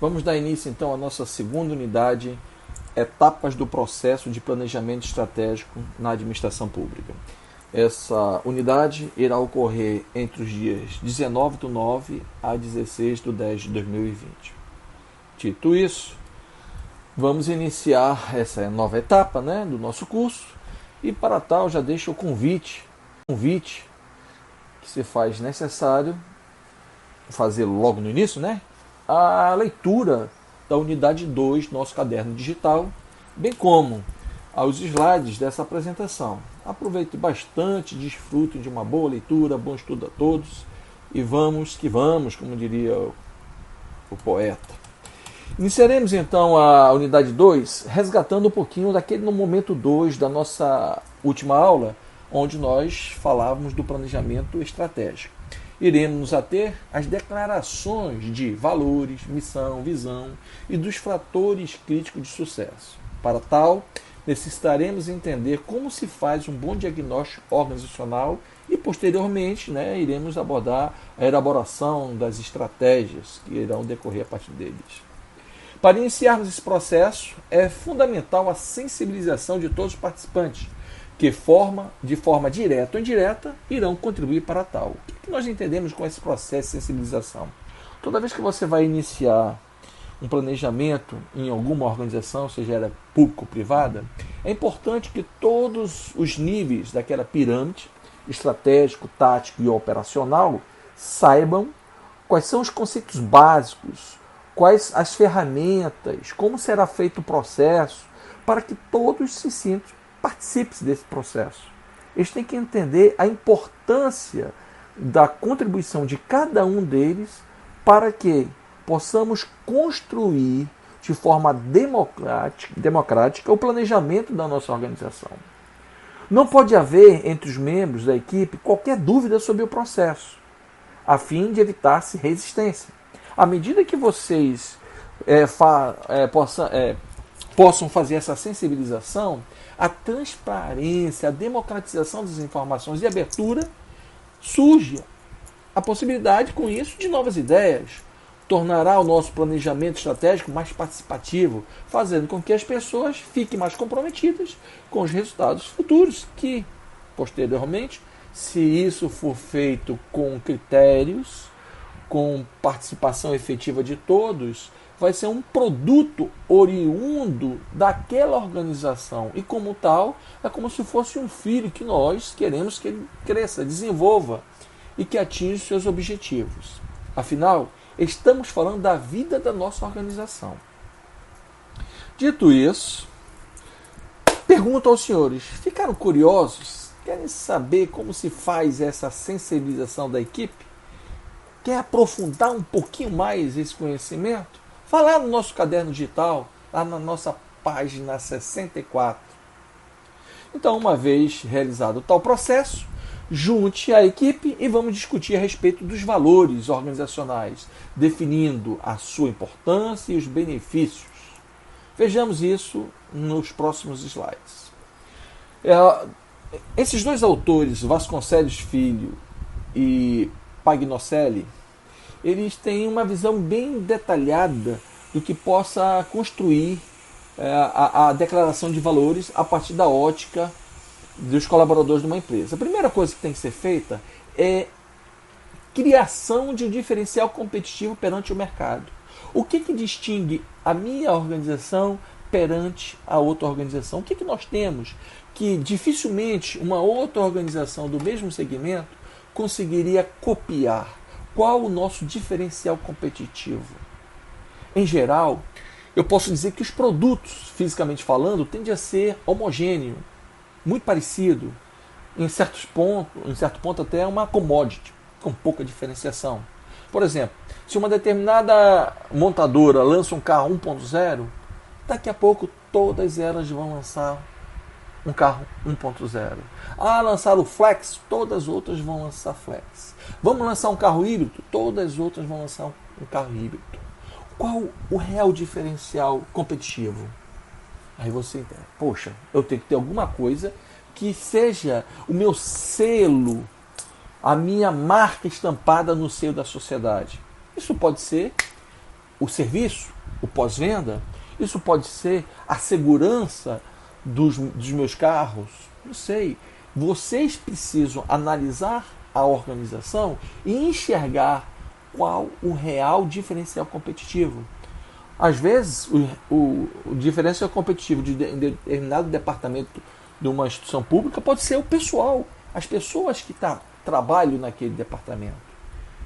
Vamos dar início então à nossa segunda unidade, etapas do processo de planejamento estratégico na administração pública. Essa unidade irá ocorrer entre os dias 19/9 a 16/10 de 2020. Dito isso, vamos iniciar essa nova etapa, do nosso curso, e para tal já deixo o convite que se faz necessário fazer logo no início, a leitura da unidade 2 do nosso caderno digital, bem como aos slides dessa apresentação. Aproveite bastante, desfrute de uma boa leitura, bom estudo a todos e vamos que vamos, como diria o poeta. Iniciaremos então a unidade 2, resgatando um pouquinho daquele no momento 2 da nossa última aula, onde nós falávamos do planejamento estratégico. Iremos nos ater às declarações de valores, missão, visão e dos fatores críticos de sucesso. Para tal, necessitaremos entender como se faz um bom diagnóstico organizacional e, posteriormente, iremos abordar a elaboração das estratégias que irão decorrer a partir deles. Para iniciarmos esse processo, é fundamental a sensibilização de todos os participantes, que de forma direta ou indireta irão contribuir para tal. O que nós entendemos com esse processo de sensibilização? Toda vez que você vai iniciar um planejamento em alguma organização, seja ela pública ou privada, é importante que todos os níveis daquela pirâmide, estratégico, tático e operacional, saibam quais são os conceitos básicos, quais as ferramentas, como será feito o processo, para que todos se sintam participes desse processo. Eles têm que entender a importância da contribuição de cada um deles para que possamos construir de forma democrática o planejamento da nossa organização. Não pode haver entre os membros da equipe qualquer dúvida sobre o processo, a fim de evitar-se resistência. À medida que vocês possam fazer essa sensibilização, a transparência, a democratização das informações e abertura, surge a possibilidade, com isso, de novas ideias. Tornará o nosso planejamento estratégico mais participativo, fazendo com que as pessoas fiquem mais comprometidas com os resultados futuros, que, posteriormente, se isso for feito com critérios, com participação efetiva de todos, vai ser um produto oriundo daquela organização. E como tal, é como se fosse um filho que nós queremos que ele cresça, desenvolva e que atinja os seus objetivos. Afinal, estamos falando da vida da nossa organização. Dito isso, pergunto aos senhores, ficaram curiosos? Querem saber como se faz essa sensibilização da equipe? Quer aprofundar um pouquinho mais esse conhecimento? Vá lá no nosso caderno digital, lá na nossa página 64. Então, uma vez realizado tal processo, junte a equipe e vamos discutir a respeito dos valores organizacionais, definindo a sua importância e os benefícios. Vejamos isso nos próximos slides. Esses dois autores, Vasconcelos Filho e Pagnoncelli, eles têm uma visão bem detalhada do que possa construir a declaração de valores a partir da ótica dos colaboradores de uma empresa. A primeira coisa que tem que ser feita é criação de um diferencial competitivo perante o mercado. O que distingue a minha organização perante a outra organização? O que nós temos que dificilmente uma outra organização do mesmo segmento conseguiria copiar? Qual o nosso diferencial competitivo? Em geral, eu posso dizer que os produtos, fisicamente falando, tendem a ser homogêneo, muito parecido, em certo ponto até uma commodity, com pouca diferenciação. Por exemplo, se uma determinada montadora lança um carro 1.0, daqui a pouco todas elas vão lançar um carro 1.0. Lançar o Flex, todas as outras vão lançar Flex. Vamos lançar um carro híbrido, todas as outras vão lançar um carro híbrido. Qual o real diferencial competitivo? Aí você entende, poxa, eu tenho que ter alguma coisa que seja o meu selo, a minha marca estampada no seio da sociedade. Isso pode ser o serviço, o pós-venda, isso pode ser a segurança dos meus carros, não sei. Vocês precisam analisar a organização e enxergar qual o real diferencial competitivo. Às vezes, o diferencial competitivo de determinado departamento de uma instituição pública pode ser o pessoal, as pessoas que trabalham naquele departamento,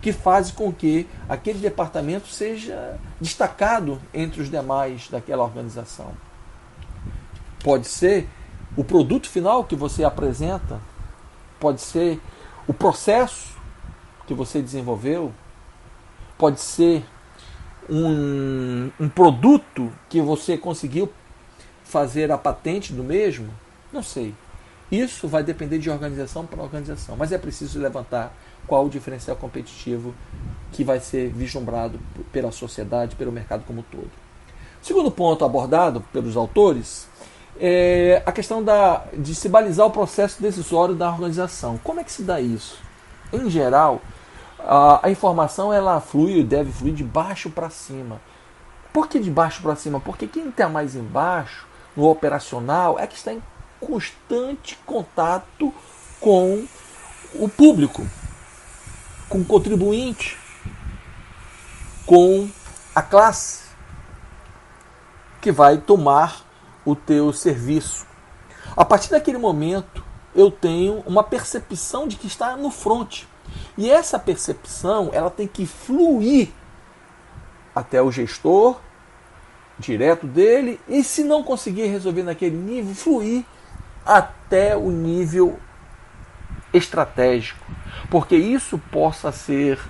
que fazem com que aquele departamento seja destacado entre os demais daquela organização. Pode ser o produto final que você apresenta, pode ser o processo que você desenvolveu, pode ser um produto que você conseguiu fazer a patente do mesmo, não sei. Isso vai depender de organização para organização, mas é preciso levantar qual o diferencial competitivo que vai ser vislumbrado pela sociedade, pelo mercado como um todo. O segundo ponto abordado pelos autores é a questão de se balizar o processo decisório da organização. Como é que se dá isso? Em geral, a informação ela flui, deve fluir de baixo para cima. Por que de baixo para cima? Porque quem está mais embaixo, no operacional, é que está em constante contato com o público, com o contribuinte, com a classe que vai tomar o teu serviço. A partir daquele momento, eu tenho uma percepção de que está no front. E essa percepção ela tem que fluir até o gestor, direto dele, e se não conseguir resolver naquele nível, fluir até o nível estratégico, porque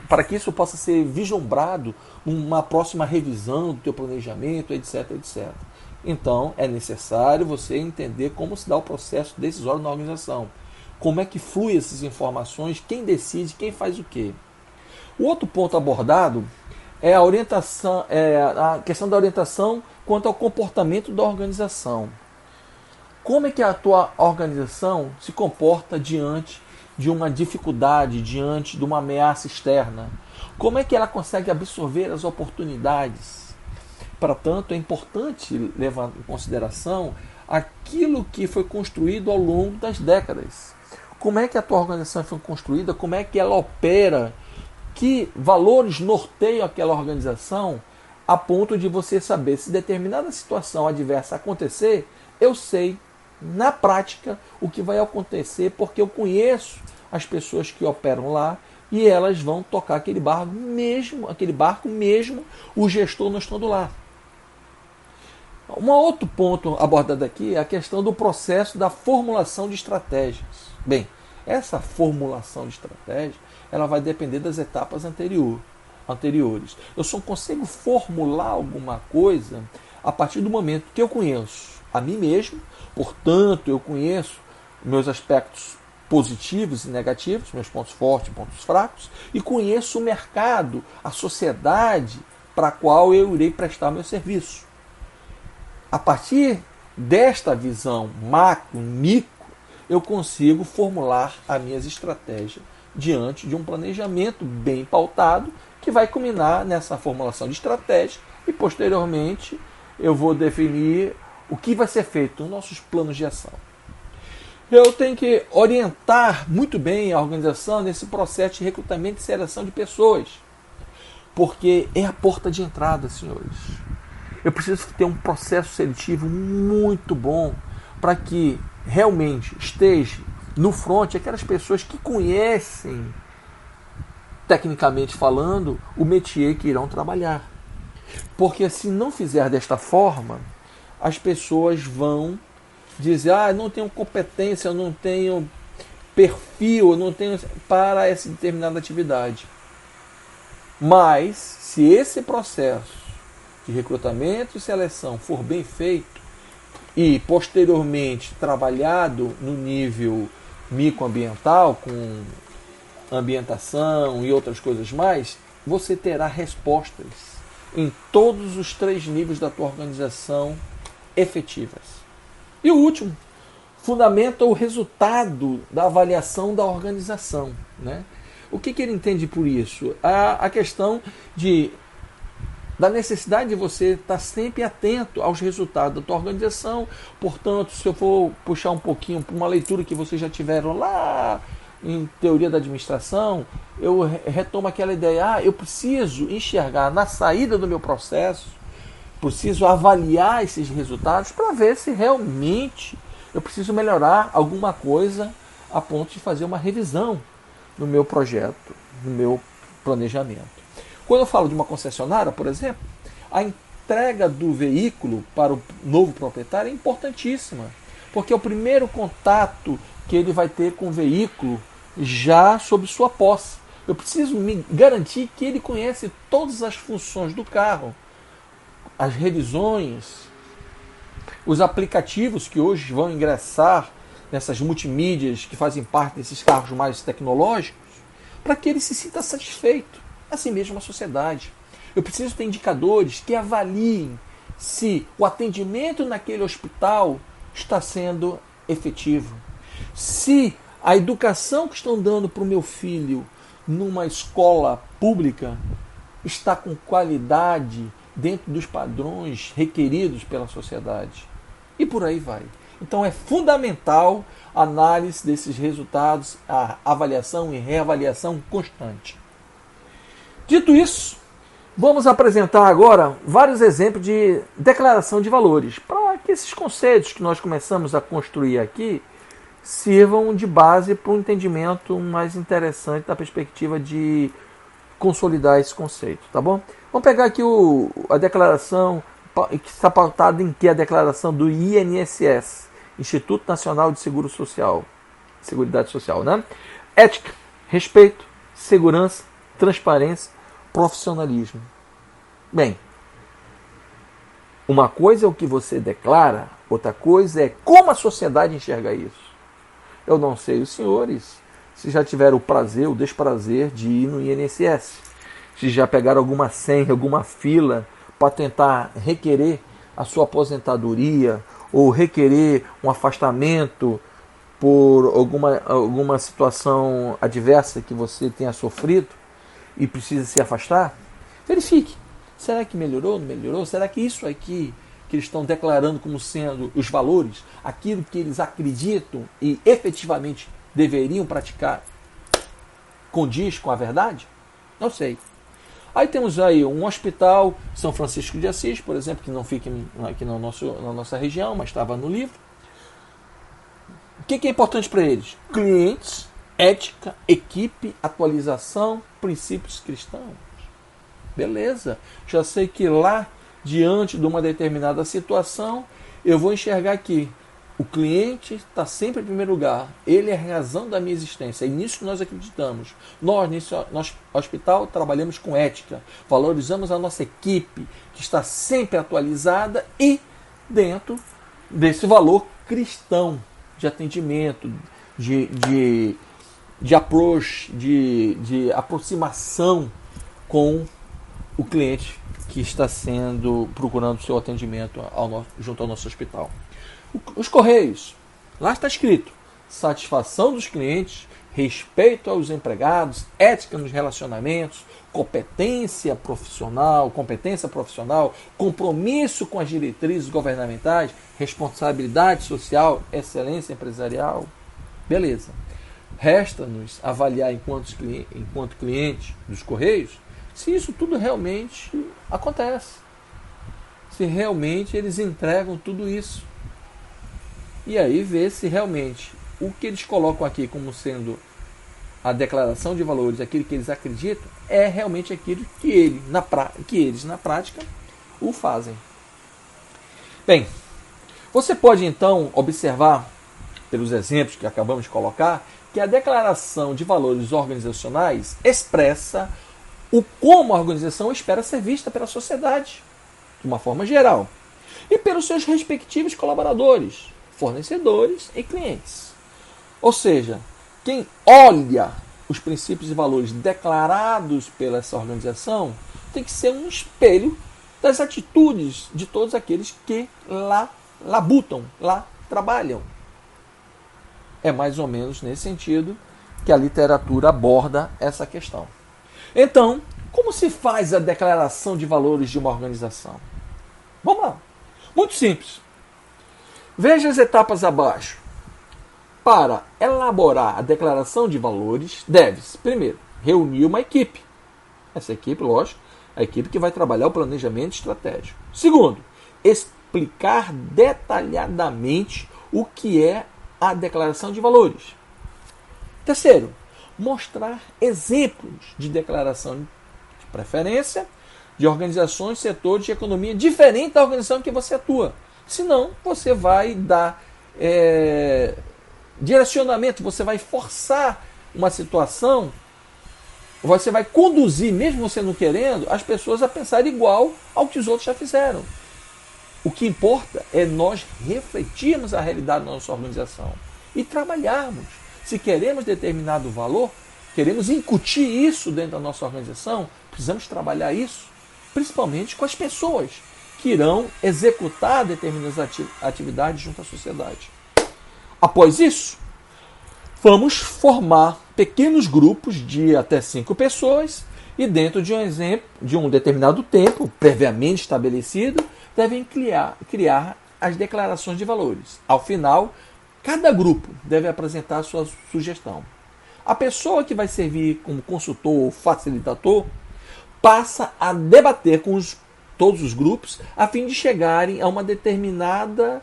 para que isso possa ser vislumbrado numa próxima revisão do teu planejamento, etc, etc. Então, é necessário você entender como se dá o processo decisório na organização. Como é que flui essas informações, quem decide, quem faz o quê. O outro ponto abordado é a questão da orientação quanto ao comportamento da organização. Como é que a tua organização se comporta diante de uma dificuldade, diante de uma ameaça externa? Como é que ela consegue absorver as oportunidades? Para tanto, é importante levar em consideração aquilo que foi construído ao longo das décadas. Como é que a tua organização foi construída? Como é que ela opera? Que valores norteiam aquela organização a ponto de você saber se determinada situação adversa acontecer, eu sei na prática o que vai acontecer porque eu conheço as pessoas que operam lá e elas vão tocar aquele barco mesmo o gestor não estando lá. Um outro ponto abordado aqui é a questão do processo da formulação de estratégias. Bem, essa formulação de estratégia ela vai depender das etapas anteriores. Eu só consigo formular alguma coisa a partir do momento que eu conheço a mim mesmo, portanto, eu conheço meus aspectos positivos e negativos, meus pontos fortes e pontos fracos, e conheço o mercado, a sociedade para a qual eu irei prestar meu serviço. A partir desta visão macro, micro, eu consigo formular as minhas estratégias diante de um planejamento bem pautado que vai culminar nessa formulação de estratégia e, posteriormente, eu vou definir o que vai ser feito nos nossos planos de ação. Eu tenho que orientar muito bem a organização nesse processo de recrutamento e seleção de pessoas, porque é a porta de entrada, senhores. Eu preciso ter um processo seletivo muito bom para que realmente esteja no front aquelas pessoas que conhecem, tecnicamente falando, o métier que irão trabalhar. Porque se não fizer desta forma, as pessoas vão dizer, eu não tenho competência, eu não tenho perfil, eu não tenho para essa determinada atividade. Mas, se esse processo de recrutamento e seleção for bem feito e posteriormente trabalhado no nível microambiental, com ambientação e outras coisas mais, você terá respostas em todos os 3 níveis da tua organização efetivas. E o último, fundamenta o resultado da avaliação da organização, né? O que ele entende por isso? A questão de da necessidade de você estar sempre atento aos resultados da tua organização. Portanto, se eu for puxar um pouquinho para uma leitura que vocês já tiveram lá em teoria da administração, eu retomo aquela ideia, eu preciso enxergar na saída do meu processo, preciso avaliar esses resultados para ver se realmente eu preciso melhorar alguma coisa a ponto de fazer uma revisão no meu projeto, no meu planejamento. Quando eu falo de uma concessionária, por exemplo, a entrega do veículo para o novo proprietário é importantíssima, porque é o primeiro contato que ele vai ter com o veículo já sob sua posse. Eu preciso me garantir que ele conhece todas as funções do carro, as revisões, os aplicativos que hoje vão ingressar nessas multimídias que fazem parte desses carros mais tecnológicos, para que ele se sinta satisfeito. Assim mesmo a sociedade. Eu preciso ter indicadores que avaliem se o atendimento naquele hospital está sendo efetivo. Se a educação que estão dando para o meu filho numa escola pública está com qualidade dentro dos padrões requeridos pela sociedade. E por aí vai. Então é fundamental a análise desses resultados, a avaliação e reavaliação constante. Dito isso, vamos apresentar agora vários exemplos de declaração de valores, para que esses conceitos que nós começamos a construir aqui sirvam de base para um entendimento mais interessante da perspectiva de consolidar esse conceito, tá bom? Vamos pegar aqui a declaração que está pautada em que? A declaração do INSS, Instituto Nacional de Seguridade Social, né? Ética, respeito, segurança, transparência, profissionalismo. Bem, uma coisa é o que você declara, outra coisa é como a sociedade enxerga isso. Eu não sei os senhores se já tiveram o prazer ou desprazer de ir no INSS, se já pegaram alguma senha, alguma fila para tentar requerer a sua aposentadoria ou requerer um afastamento por alguma situação adversa que você tenha sofrido e precisa se afastar. Verifique. Será que melhorou, não melhorou? Será que isso aqui que eles estão declarando como sendo os valores, aquilo que eles acreditam e efetivamente deveriam praticar, condiz com a verdade? Não sei. Aí temos aí um hospital, São Francisco de Assis, por exemplo, que não fica aqui na nossa região, mas estava no livro. O que é importante para eles? Clientes, ética, equipe, atualização, princípios cristãos. Beleza. Já sei que lá, diante de uma determinada situação, eu vou enxergar que o cliente está sempre em primeiro lugar. Ele é a razão da minha existência. É nisso que nós acreditamos. Nós, nesse hospital, trabalhamos com ética. Valorizamos a nossa equipe, que está sempre atualizada e dentro desse valor cristão de atendimento, de approach, de aproximação com o cliente que está procurando seu atendimento junto ao nosso hospital. Os Correios, lá está escrito: satisfação dos clientes, respeito aos empregados, ética nos relacionamentos, competência profissional, compromisso com as diretrizes governamentais, responsabilidade social, excelência empresarial. Beleza. Resta-nos avaliar enquanto cliente dos Correios se isso tudo realmente acontece. Se realmente eles entregam tudo isso. E aí ver se realmente o que eles colocam aqui como sendo a declaração de valores, aquilo que eles acreditam, é realmente aquilo que eles na prática o fazem. Bem, você pode então observar, pelos exemplos que acabamos de colocar, que a declaração de valores organizacionais expressa o como a organização espera ser vista pela sociedade, de uma forma geral, e pelos seus respectivos colaboradores, fornecedores e clientes. Ou seja, quem olha os princípios e valores declarados pela essa organização tem que ser um espelho das atitudes de todos aqueles que lá labutam, lá trabalham. É mais ou menos nesse sentido que a literatura aborda essa questão. Então, Como se faz a declaração de valores de uma organização? Vamos lá. Muito simples. Veja as etapas abaixo. Para elaborar a declaração de valores, deve-se, primeiro, reunir uma equipe. Essa equipe, lógico, a equipe que vai trabalhar o planejamento estratégico. Segundo, explicar detalhadamente o que é a declaração de valores. Terceiro, mostrar exemplos de declaração de preferência de organizações, setores de economia diferente da organização que você atua. Senão, você vai dar direcionamento, você vai forçar uma situação, você vai conduzir, mesmo você não querendo, as pessoas a pensar igual ao que os outros já fizeram. O que importa é nós refletirmos a realidade da nossa organização e trabalharmos. Se queremos determinado valor, queremos incutir isso dentro da nossa organização, precisamos trabalhar isso, principalmente com as pessoas que irão executar determinadas atividades junto à sociedade. Após isso, vamos formar pequenos grupos de até 5 pessoas e dentro de um determinado tempo, previamente estabelecido, devem criar as declarações de valores. Ao final, cada grupo deve apresentar a sua sugestão. A pessoa que vai servir como consultor ou facilitador passa a debater com todos os grupos a fim de chegarem a uma determinada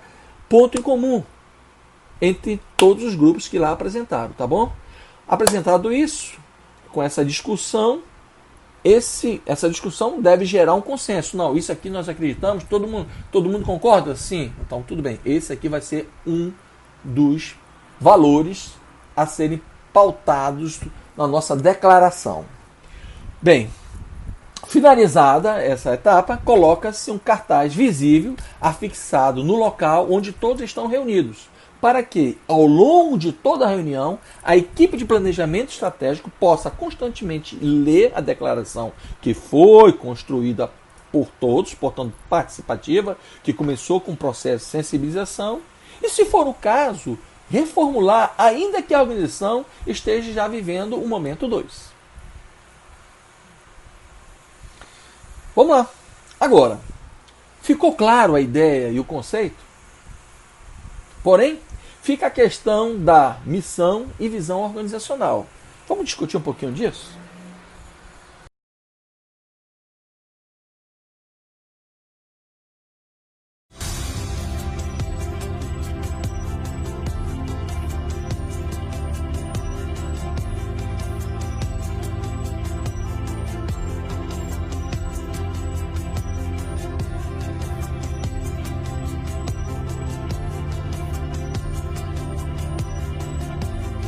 ponto em comum entre todos os grupos que lá apresentaram, tá bom? Apresentado isso, com essa discussão, essa discussão deve gerar um consenso. Não, isso aqui nós acreditamos, todo mundo concorda? Sim, então tudo bem. Esse aqui vai ser um dos valores a serem pautados na nossa declaração. Bem, finalizada essa etapa, coloca-se um cartaz visível afixado no local onde todos estão reunidos, para que, ao longo de toda a reunião, a equipe de planejamento estratégico possa constantemente ler a declaração que foi construída por todos, portanto participativa, que começou com um processo de sensibilização, e, se for o caso, reformular, ainda que a organização esteja já vivendo o momento 2. Vamos lá. Agora, ficou claro a ideia e o conceito? Porém, fica a questão da missão e visão organizacional. Vamos discutir um pouquinho disso?